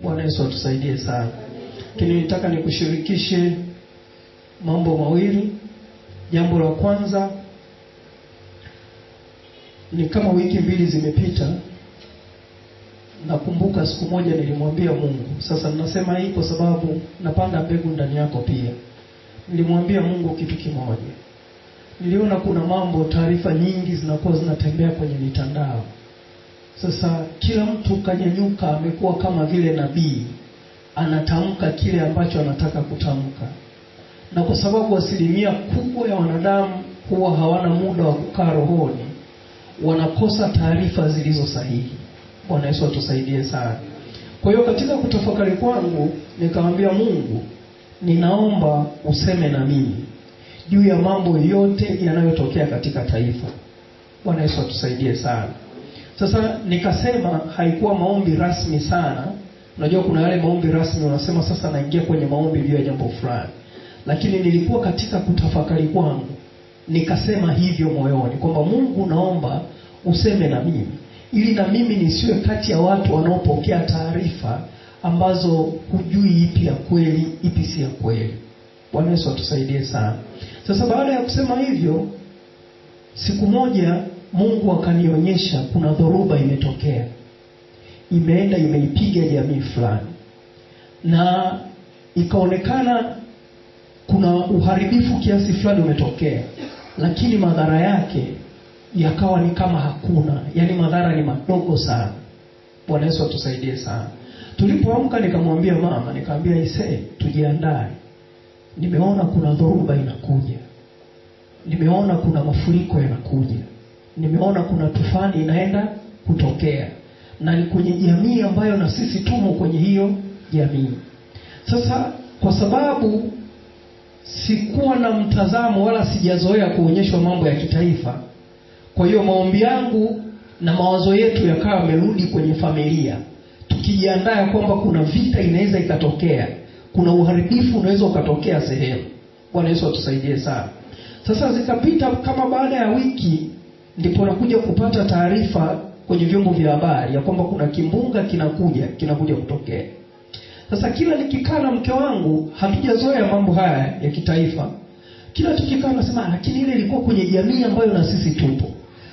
Bwana Yesu atusaidie sana. Lakini nitaka nikushirikishe mambo mawili. Jambo la kwanza ni kama wiki mbili zimepita, nakumbuka siku moja nilimwambia Mungu. Sasa ninasema hii kwa sababu napanda mbegu ndani yako pia. Nilimwambia Mungu kitu kimoja. Niliona kuna mambo, taarifa nyingi zinakuwa zinatembea kwenye mitandao. Sasa kila mtu kanyanyuka, amekuwa kama vile nabii, anatamka kile ambacho anataka kutamka. Na kwa sababu asilimia kubwa ya wanadamu huwa hawana muda wa kukaa rohoni, wanakosa taarifa zilizo sahihi. Bwana Yesu atusaidie sana. Kwa hiyo katika kutafakari kwangu nikamwambia Mungu, ninaomba useme na mimi juu ya mambo yote yanayotokea katika taifa. Bwana Yesu atusaidie sana. Sasa nikasema haikuwa maombi rasmi sana. Unajua kuna yale maombi rasmi unasema sasa naingia kwenye maombi juu ya jambo fulani. Lakini nilikuwa katika kutafakari kwangu, nikasema hivyo moyoni kwamba Mungu, naomba useme na mimi ili na mimi nisiwe kati ya watu wanaopokea taarifa ambazo hujui ipi ya kweli, ipi si ya kweli. Bwana Yesu atusaidie sana. Sasa baada ya kusema hivyo, siku moja Mungu akanionyesha kuna dhoruba imetokea. Imeenda imeipiga jamii fulani. Na ikaonekana kuna uharibifu kiasi fulani umetokea, lakini madhara yake yakawa ni kama hakuna. Yaani madhara ni madogo sana. Bwana Yesu atusaidie sana. Tulipoamka nikamwambia mama, nikamwambia tujiandae. Nimeona kuna dhoruba inakuja. Nimeona kuna mafuriko yanakuja. Nimeona kuna tufani inaenda kutokea. Na ni kwenye jamii ambayo na sisi tumo kwenye hiyo jamii. Sasa kwa sababu sikuwa na mtazamo wala sijazoea kuonyeshwa mambo ya kitaifa, kwa hiyo maombi yangu na mawazo yetu yakawa yamerudi kwenye familia, tukijiandaa kwamba kuna vita inaweza ikatokea, kuna uharibifu unaweza ukatokea sehemu. Bwana Yesu atusaidie sana. Sasa zikapita kama baada ya wiki, ndipo nakuja kupata taarifa kwenye vyombo vya habari ya kwamba kuna kimbunga kinakuja kutokea. Sasa kila nikikaa na mke wangu, hatujazoea mambo haya ya kitaifa. Kila tukikaa nasema lakini ile ilikuwa kwenye jamii ambayo na sisi tupo.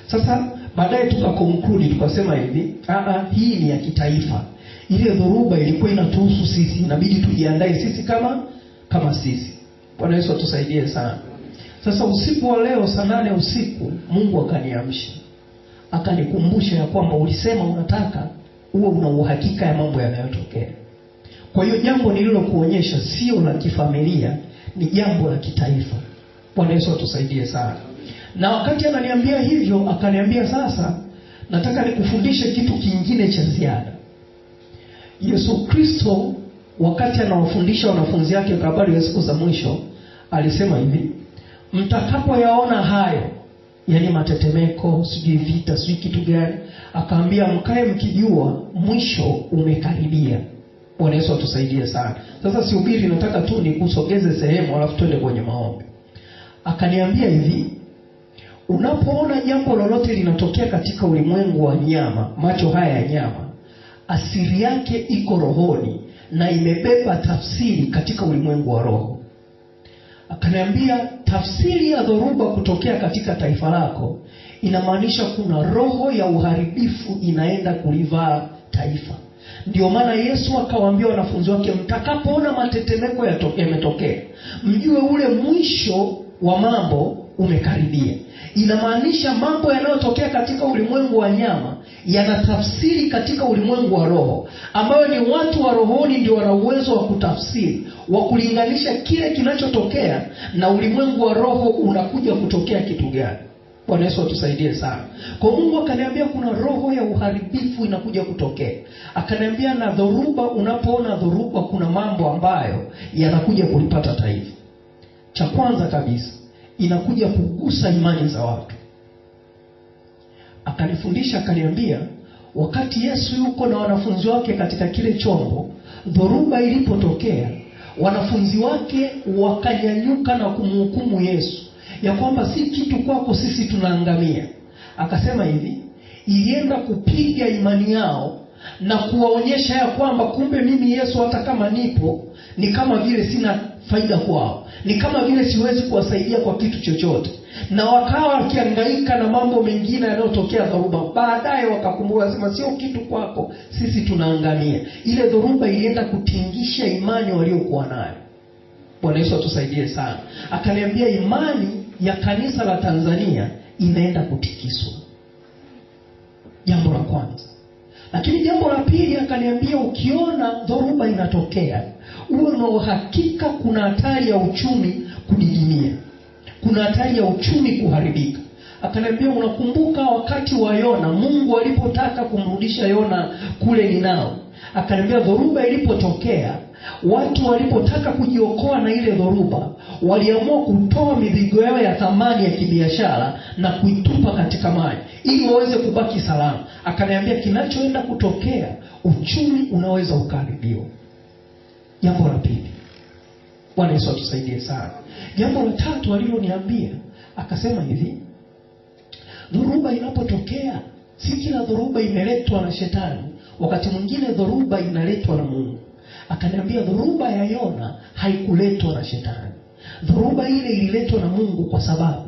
Sasa baadaye tukaconclude tukasema hivi, hii ni ya kitaifa. Ile dhoruba ilikuwa inatuhusu sisi, inabidi tujiandae sisi kama sisi. Bwana Yesu atusaidie sana. Sasa usiku wa leo saa 8 usiku Mungu akaniamsha. Akanikumbusha ya kwamba ulisema unataka uwe una uhakika ya mambo yanayotokea. Kwa hiyo jambo nililokuonyesha sio la kifamilia, ni jambo la kitaifa. Bwana Yesu atusaidie sana. Na wakati ananiambia hivyo, akaniambia sasa nataka nikufundishe kitu kingine cha ziada. Yesu Kristo wakati anawafundisha wanafunzi wake kwa habari ya siku za mwisho, alisema hivi, mtakapoyaona hayo, yani matetemeko, sijui vita, sijui kitu gani, akaambia mkae mkijua mwisho umekaribia. Bwana Yesu atusaidie sana. Sasa sihubiri, nataka tu nikusogeze sehemu alafu twende kwenye maombi. Akaniambia hivi, unapoona jambo lolote linatokea katika ulimwengu wa nyama, macho haya ya nyama, asili yake iko rohoni na imebeba tafsiri katika ulimwengu wa roho. Akaniambia tafsiri ya dhoruba kutokea katika taifa lako inamaanisha kuna roho ya uharibifu inaenda kulivaa taifa. Ndio maana Yesu akawaambia wanafunzi wake, mtakapoona matetemeko yametokea, mjue ule mwisho wa mambo umekaribia. Inamaanisha mambo yanayotokea katika ulimwengu wa nyama yanatafsiri katika ulimwengu wa roho, ambayo ni watu wa rohoni ndio wana uwezo wa kutafsiri, wa kulinganisha kile kinachotokea na ulimwengu wa roho unakuja kutokea kitu gani. Bwana Yesu atusaidie sana. Kwa Mungu akaniambia kuna roho ya uharibifu inakuja kutokea. Akaniambia na dhoruba, unapoona dhoruba kuna mambo ambayo yanakuja kulipata taifa. Cha kwanza kabisa, inakuja kugusa imani za watu. Akanifundisha akaniambia, wakati Yesu yuko na wanafunzi wake katika kile chombo, dhoruba ilipotokea, wanafunzi wake wakanyanyuka na kumhukumu Yesu ya kwamba si kitu kwako, sisi tunaangamia. Akasema hivi, ilienda kupiga imani yao na kuwaonyesha ya kwamba kumbe mimi Yesu hata kama nipo ni kama vile sina faida kwao, ni kama vile siwezi kuwasaidia kwa kitu chochote. Na wakawa wakihangaika na mambo mengine yanayotokea dhoruba. Baadaye wakakumbuka, sema sio kitu kwako, sisi tunaangamia. Ile dhoruba ilienda kutingisha imani waliokuwa nayo. Bwana Yesu atusaidie sana. Akaniambia imani ya kanisa la Tanzania inaenda kutikiswa. Jambo la kwanza. Lakini jambo la pili akaniambia, ukiona dhoruba inatokea, uwe na uhakika kuna hatari ya uchumi kudidimia. Kuna hatari ya uchumi kuharibika. Akaniambia, unakumbuka wakati wa Yona, Mungu alipotaka kumrudisha Yona kule Ninawi. Akaniambia dhoruba ilipotokea, watu walipotaka kujiokoa na ile dhoruba, waliamua kutoa mizigo yao ya thamani ya kibiashara na kuitupa katika maji ili waweze kubaki salama. Akaniambia kinachoenda kutokea, uchumi unaweza ukaharibiwa. Jambo la pili. Bwana Yesu atusaidie sana. Jambo la tatu aliloniambia, akasema hivi, dhoruba inapotokea, si kila dhoruba imeletwa na shetani, wakati mwingine dhoruba inaletwa na Mungu. Akaniambia dhoruba ya Yona haikuletwa na shetani. Dhoruba ile ililetwa na Mungu kwa sababu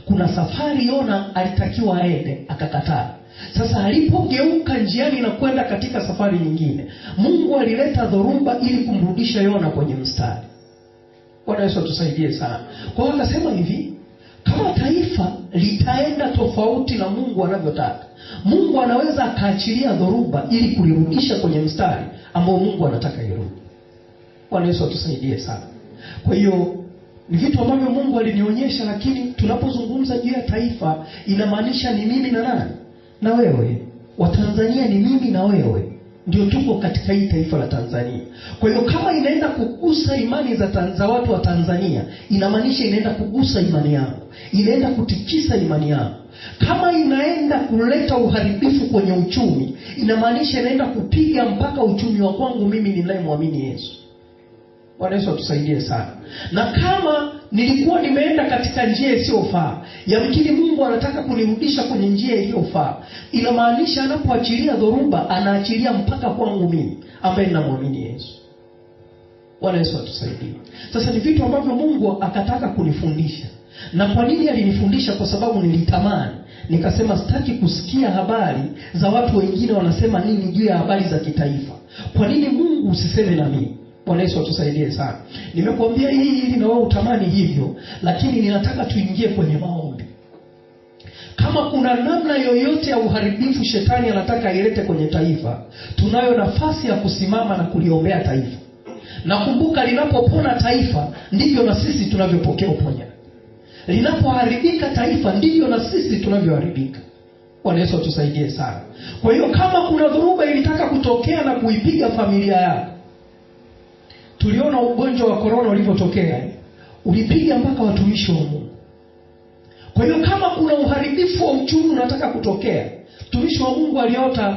kuna safari Yona alitakiwa aende, akakataa. Sasa alipogeuka njiani na kwenda katika safari nyingine, Mungu alileta dhoruba ili kumrudisha Yona kwenye mstari. Bwana Yesu atusaidie sana. Kwa hiyo akasema hivi, kama taifa litaenda tofauti na Mungu anavyotaka, Mungu anaweza akaachilia dhoruba ili kulirudisha kwenye mstari ambao Mungu anataka irudi. Bwana Yesu atusaidie sana. Kwa hiyo ni vitu ambavyo Mungu alinionyesha, lakini tunapozungumza juu ya taifa inamaanisha ni mimi na nani? Na wewe. Watanzania ni mimi na wewe. Ndio tuko katika hii taifa la Tanzania. Kwa hiyo kama inaenda kugusa imani za watu wa Tanzania, inamaanisha inaenda kugusa imani yangu, inaenda kutikisa imani yangu. Kama inaenda kuleta uharibifu kwenye uchumi, inamaanisha inaenda kupiga mpaka uchumi wa kwangu mimi ninayemwamini Yesu. Bwana Yesu atusaidie sana. Na kama nilikuwa nimeenda katika njia isiyofaa, yamkini Mungu anataka kunirudisha kwenye njia iliyofaa, inamaanisha anapoachilia dhoruba, anaachilia mpaka kwangu mimi ambaye ninamwamini Yesu. Bwana Yesu atusaidie. Sasa ni vitu ambavyo Mungu akataka kunifundisha. Na kwa nini alinifundisha? Kwa sababu nilitamani. Nikasema sitaki kusikia habari za watu wengine wanasema nini juu ya habari za kitaifa. Kwa nini Mungu usiseme na mimi? Bwana Yesu atusaidie sana. Nimekuambia hii ili na wewe utamani hivyo, lakini ninataka tuingie kwenye maombi. Kama kuna namna yoyote ya uharibifu shetani anataka ilete kwenye taifa, tunayo nafasi ya kusimama na kuliombea taifa. Nakumbuka linapopona taifa, ndivyo na sisi tunavyopokea uponyaji. Linapoharibika taifa, ndivyo na sisi tunavyoharibika. Bwana Yesu atusaidie sana. Kwa hiyo kama kuna dhoruba ilitaka kutokea na kuipiga familia yako, tuliona ugonjwa wa corona ulipotokea, ulipiga mpaka watumishi wa Mungu. Kwa hiyo kama kuna uharibifu wa uchumi unataka kutokea, mtumishi wa Mungu aliota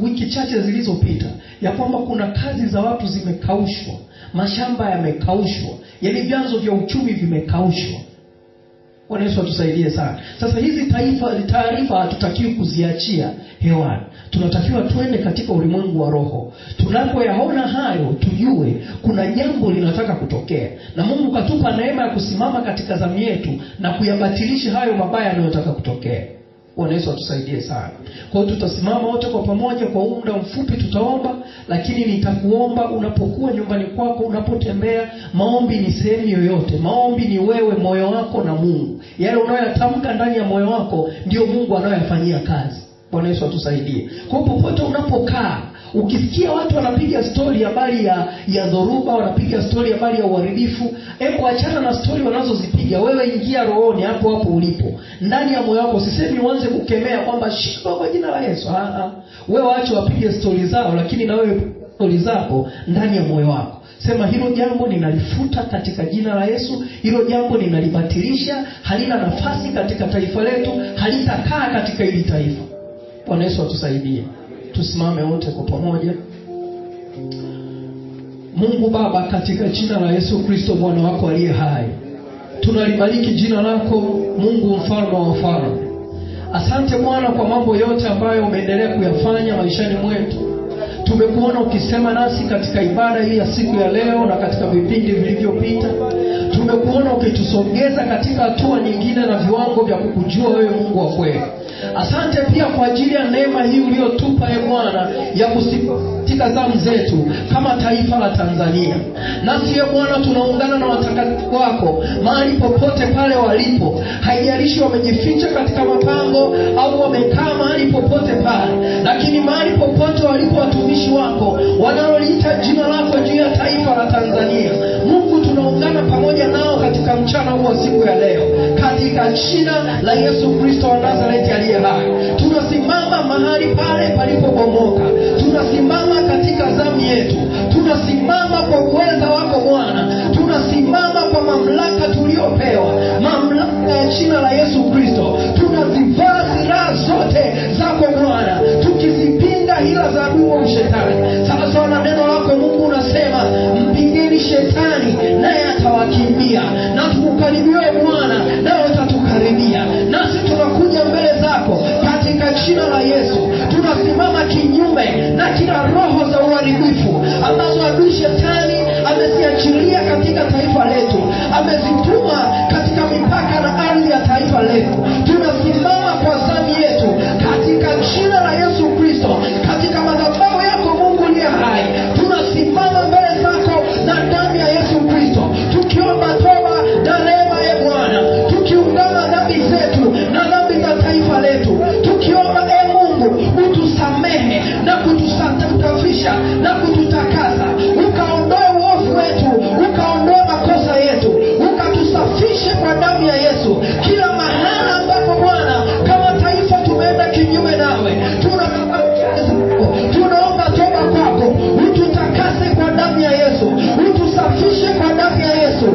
wiki chache zilizopita ya kwamba kuna kazi za watu zimekaushwa, mashamba yamekaushwa, yaani vyanzo vya uchumi vimekaushwa. Bwana Yesu atusaidie sana. Sasa hizi taarifa hatutakiwi kuziachia hewani. Tunatakiwa tuende katika ulimwengu wa roho. Tunapoyaona hayo, tujue kuna jambo linataka kutokea. Na Mungu katupa neema ya kusimama katika zamu yetu na kuyabatilisha hayo mabaya yanayotaka kutokea. Bwana Yesu atusaidie sana. Kwa hiyo tutasimama wote kwa pamoja kwa muda mfupi, tutaomba. Lakini nitakuomba unapokuwa nyumbani kwako, unapotembea, maombi ni sehemu yoyote. Maombi ni wewe, moyo wako na Mungu. Yale unayotamka ndani ya moyo wako ndio Mungu anayoyafanyia kazi. Bwana Yesu atusaidie. Kwa hiyo popote unapokaa, ukisikia watu wanapiga story habari ya dhoruba, wanapiga story habari ya uharibifu, hebu achana na story wanazozipiga. Wewe ingia rohoni hapo hapo ulipo. Ndani ya moyo wako, sisemi uanze kukemea kwamba shindwa kwa jina la Yesu. Wewe waache wapige story zao, lakini na wewe story zako ndani ya moyo wako. Sema hilo jambo ninalifuta katika jina la Yesu. Hilo jambo ninalibatilisha, halina nafasi katika taifa letu, halitakaa katika hili taifa. Bwana Yesu atusaidie. Tusimame wote kwa pamoja. Mungu Baba, katika jina la Yesu Kristo mwana wako aliye hai, tunalibariki jina lako Mungu mfalme wa wafalme. Asante Bwana kwa mambo yote ambayo umeendelea kuyafanya maishani mwetu. Tumekuona ukisema nasi katika ibada hii ya siku ya leo na katika vipindi vilivyopita. Tumekuona ukitusogeza katika hatua nyingine na viwango vya kukujua wewe Mungu wa kweli. Asante pia kwa ajili ya neema hii uliyotupa Bwana ya kusitika zamu zetu kama taifa la Tanzania. Nasi Bwana tunaungana na watakatifu wako mahali popote pale walipo. Haijalishi wamejificha katika mapango au wamekaa mahali popote pale, lakini mahali popote walipo watumishi wako wanaoliita jina lako juu ya taifa la Tanzania, Mungu tunaungana pamoja nao katika mchana huu wa siku ya leo, katika jina la Yesu Kristo wa Nazareti aliye hai. Tunasimama mahali pale palipobomoka, tunasimama katika zamu yetu, tunasimama kwa uweza wako Bwana, tunasimama kwa mamlaka tuliopewa, mamlaka ya jina la Yesu Kristo. Tunazivaa silaha zote zako Bwana, tukizipinga hila za adui wa shetani. Sasa na neno lako Mungu unasema, mpingeni shetani naye atawakimbia, na tukukaribie Bwana nawe utatukaribia. Nasi tunakuja mbele zako katika jina la Yesu. Tunasimama kinyume na kila roho za uharibifu ambazo adui shetani ameziachilia katika taifa letu, amezituma katika mipaka na ardhi ya taifa letu. Tunasimama kwa zamu yetu katika jina la Yesu Kristo, katika madhabahu yako Mungu aliye hai. Tunasimama mbele zako na damu ya Yesu Kristo, tukiomba toba na rehema Bwana, tukiungama dhambi zetu na dhambi za taifa letu, tukiomba Mungu utusamehe na kutusafisha na kututakasa, ukaondoe uovu wetu, ukaondoe makosa yetu, ukatusafishe kwa damu ya Yesu. Kila mahala ambapo Bwana kama taifa tumeenda kinyume nawe, tunaomba toba kwako, ututakase kwa damu ya Yesu, utusafishe kwa damu ya Yesu,